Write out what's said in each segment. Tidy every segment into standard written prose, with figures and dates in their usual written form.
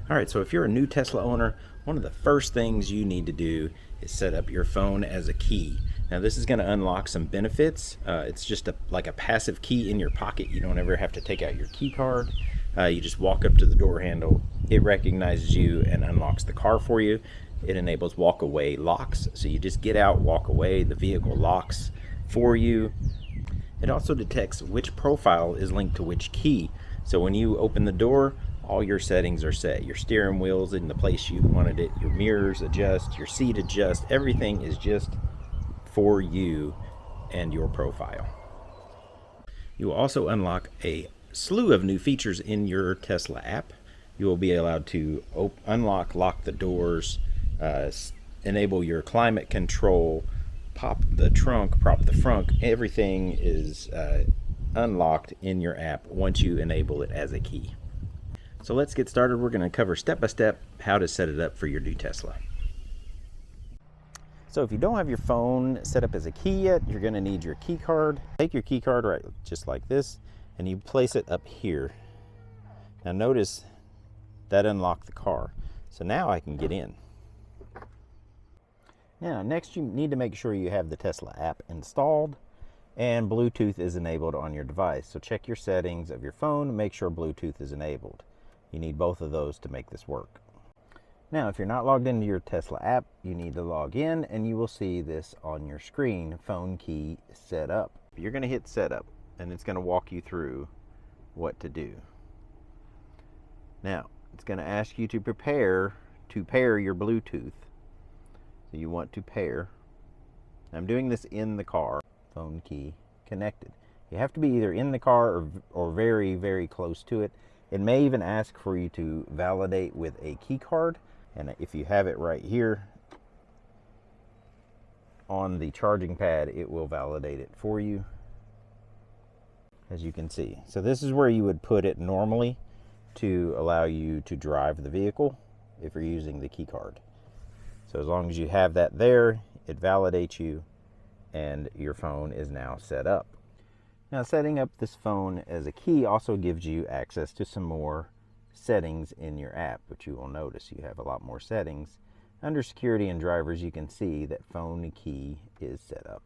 All right, so if you're a new Tesla owner, one of the first things you need to do is set up your phone as a key. Now this is going to unlock some benefits. It's just like a passive key in your pocket. You don't ever have to take out your key card. You just walk up to the door handle, it recognizes you and unlocks the car for you. It enables walk away locks, so you just get out, walk away, the vehicle locks for you. It also detects which profile is linked to which key. So when you open the door, all your settings are set. Your steering wheel's in the place you wanted it, your mirrors adjust, your seat adjust, everything is just for you and your profile. You will also unlock a slew of new features in your Tesla app. You will be allowed to lock the doors, enable your climate control, pop the trunk, prop the frunk. Everything is unlocked in your app once you enable it as a key. So let's get started. We're going to cover step by step how to set it up for your new Tesla. So if you don't have your phone set up as a key yet, you're going to need your key card. Take your key card right just like this and you place it up here. Now notice that unlocked the car. So now I can get in. Now next you need to make sure you have the Tesla app installed and Bluetooth is enabled on your device. So check your settings of your phone and make sure Bluetooth is enabled. You need both of those to make this work. Now, if you're not logged into your Tesla app, you need to log in and you will see this on your screen, phone key setup. You're going to hit setup and it's going to walk you through what to do. Now, it's going to ask you to pair your Bluetooth. So you want to pair. I'm doing this in the car. Phone key connected. You have to be either in the car or very, very close to it. It may even ask for you to validate with a key card. And if you have it right here on the charging pad, it will validate it for you, as you can see. So this is where you would put it normally to allow you to drive the vehicle if you're using the key card. So as long as you have that there, it validates you and your phone is now set up. Now setting up this phone as a key also gives you access to some more settings in your app, which you will notice you have a lot more settings. Under security and drivers, you can see that phone key is set up.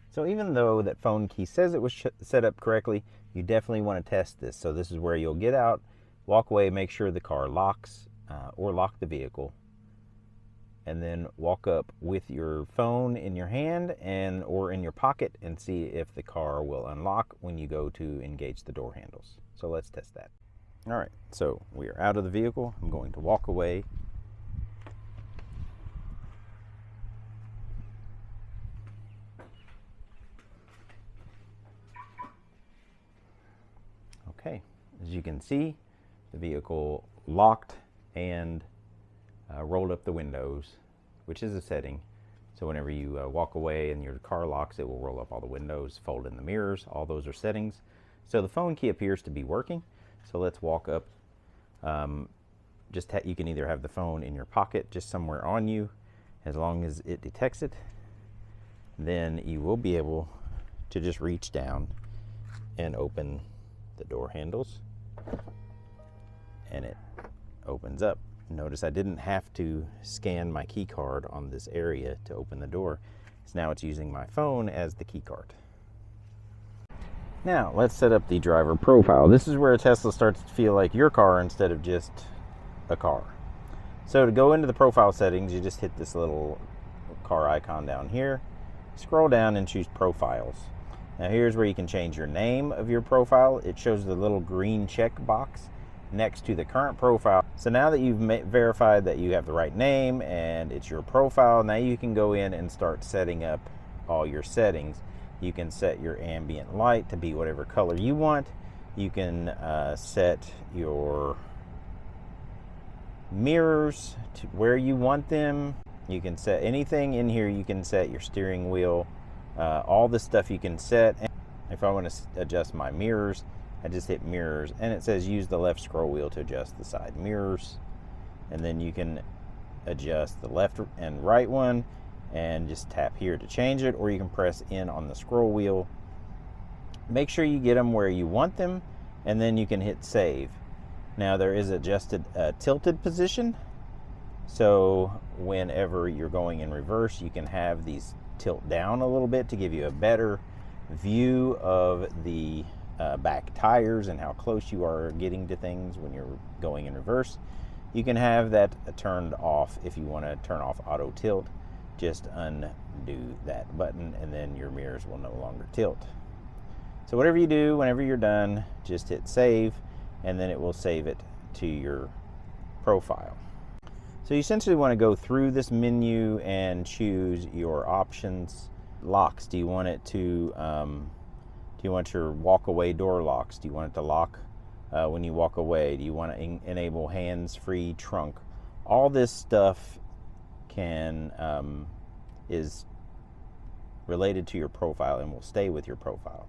So even though that phone key says it was set up correctly, you definitely want to test this. So this is where you'll get out, walk away, make sure the car locks or lock the vehicle, and then walk up with your phone in your hand or in your pocket and see if the car will unlock when you go to engage the door handles. So let's test that. All right, so we are out of the vehicle. I'm going to walk away. Okay, as you can see, the vehicle locked and rolled up the windows, which is a setting. So whenever you walk away and your car locks, it will roll up all the windows, fold in the mirrors. All those are settings. So the phone key appears to be working. So let's walk up. You can either have the phone in your pocket, just somewhere on you, as long as it detects it. Then you will be able to just reach down and open the door handles, and it opens up. Notice I didn't have to scan my key card on this area to open the door. So now it's using my phone as the key card. Now let's set up the driver profile. This is where a Tesla starts to feel like your car instead of just a car. So to go into the profile settings, you just hit this little car icon down here, scroll down and choose profiles. Now here's where you can change your name of your profile. It shows the little green check box next to the current profile. So now that you've verified that you have the right name and it's your profile, now you can go in and start setting up all your settings. You can set your ambient light to be whatever color you want. You can set your mirrors to where you want them. You can set anything in here. You can set your steering wheel, all the stuff you can set. If I want to adjust my mirrors, I just hit mirrors and it says use the left scroll wheel to adjust the side mirrors. And then you can adjust the left and right one and just tap here to change it, or you can press in on the scroll wheel. Make sure you get them where you want them and then you can hit save. Now there is adjusted tilted position. So whenever you're going in reverse, you can have these tilt down a little bit to give you a better view of the back tires and how close you are getting to things when you're going in reverse. You can have that turned off if you want to turn off auto tilt. Just undo that button and then your mirrors will no longer tilt. So whatever you do, whenever you're done, just hit save and then it will save it to your profile. So you essentially want to go through this menu and choose your options. Locks, do you want it to, do you want your walk away door locks? Do you want it to lock when you walk away? Do you want to enable hands-free trunk? All this stuff is related to your profile and will stay with your profile.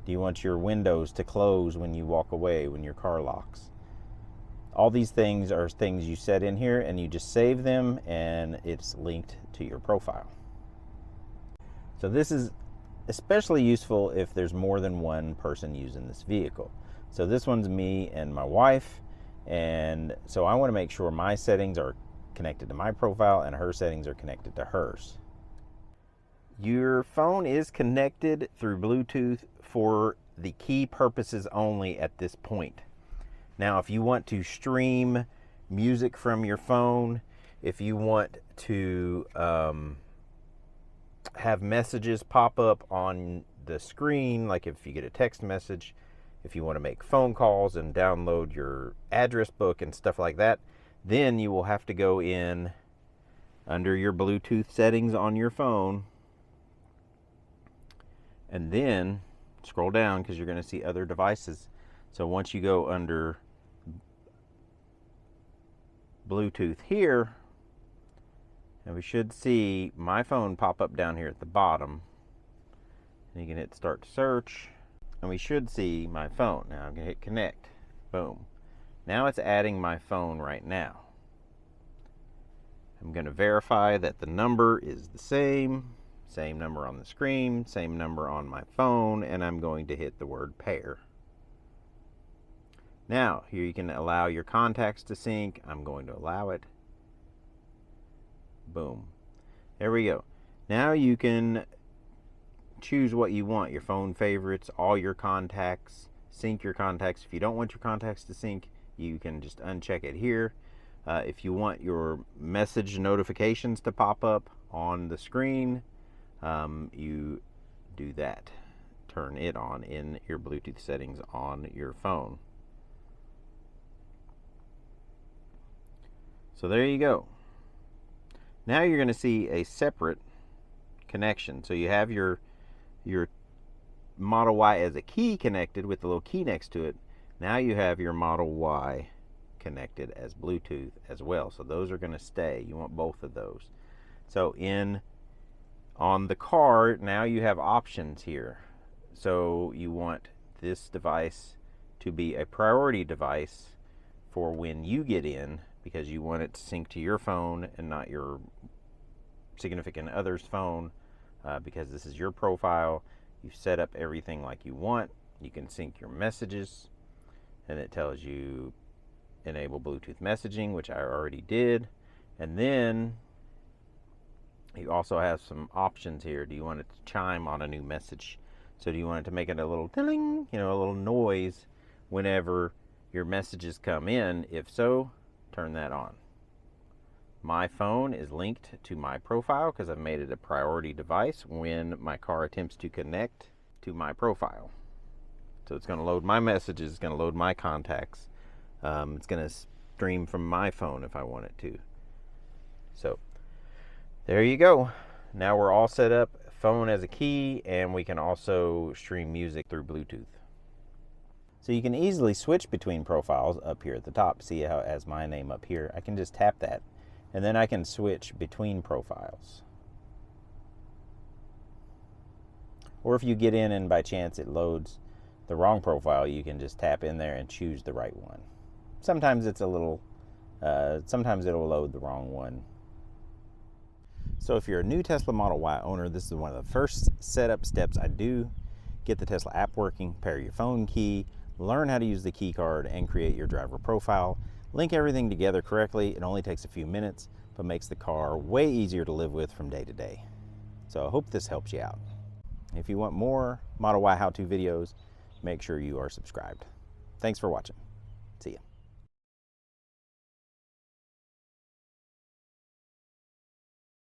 Do you want your windows to close when you walk away, when your car locks? All these things are things you set in here and you just save them and it's linked to your profile. So this is especially useful if there's more than one person using this vehicle. So this one's me and my wife, and so I want to make sure my settings are connected to my profile and her settings are connected to hers. Your phone is connected through Bluetooth for the key purposes only at this point. Now, if you want to stream music from your phone, if you want to have messages pop up on the screen, like if you get a text message, if you want to make phone calls and download your address book and stuff like that, then you will have to go in under your Bluetooth settings on your phone and then scroll down because you're going to see other devices. So once you go under Bluetooth here, and we should see my phone pop up down here at the bottom. And you can hit start search, and we should see my phone. Now I'm going to hit connect. Boom. Now it's adding my phone right now. I'm going to verify that the number is the same number on the screen, same number on my phone, and I'm going to hit the word pair. Now, here you can allow your contacts to sync. I'm going to allow it. Boom. There we go. Now you can choose what you want, your phone favorites, all your contacts, sync your contacts. If you don't want your contacts to sync, you can just uncheck it here. If you want your message notifications to pop up on the screen, you do that. Turn it on in your Bluetooth settings on your phone. So there you go. Now you're going to see a separate connection. So you have your Model Y as a key connected with the little key next to it. Now you have your Model Y connected as Bluetooth as well. So those are going to stay. You want both of those. So on the car, now you have options here. So you want this device to be a priority device for when you get in, because you want it to sync to your phone and not your significant other's phone, because this is your profile. You've set up everything like you want. You can sync your messages, and it tells you enable Bluetooth messaging, which I already did. And then you also have some options here. Do you want it to chime on a new message? So do you want it to make it a little ting, a little noise whenever your messages come in? If so, turn that on. My phone is linked to my profile because I've made it a priority device when my car attempts to connect to my profile. So it's going to load my messages, it's going to load my contacts. It's going to stream from my phone if I want it to. So there you go. Now we're all set up, phone as a key, and we can also stream music through Bluetooth. So you can easily switch between profiles up here at the top. See how it has my name up here? I can just tap that, and then I can switch between profiles. Or if you get in and by chance it loads the wrong profile, you can just tap in there and choose the right one. Sometimes it's a little, sometimes it'll load the wrong one. So if you're a new Tesla Model Y owner, this is one of the first setup steps I do. Get the Tesla app working, pair your phone key, learn how to use the key card and create your driver profile. Link everything together correctly. It only takes a few minutes, but makes the car way easier to live with from day to day. So I hope this helps you out. If you want more Model Y how-to videos, make sure you are subscribed. Thanks for watching. See ya.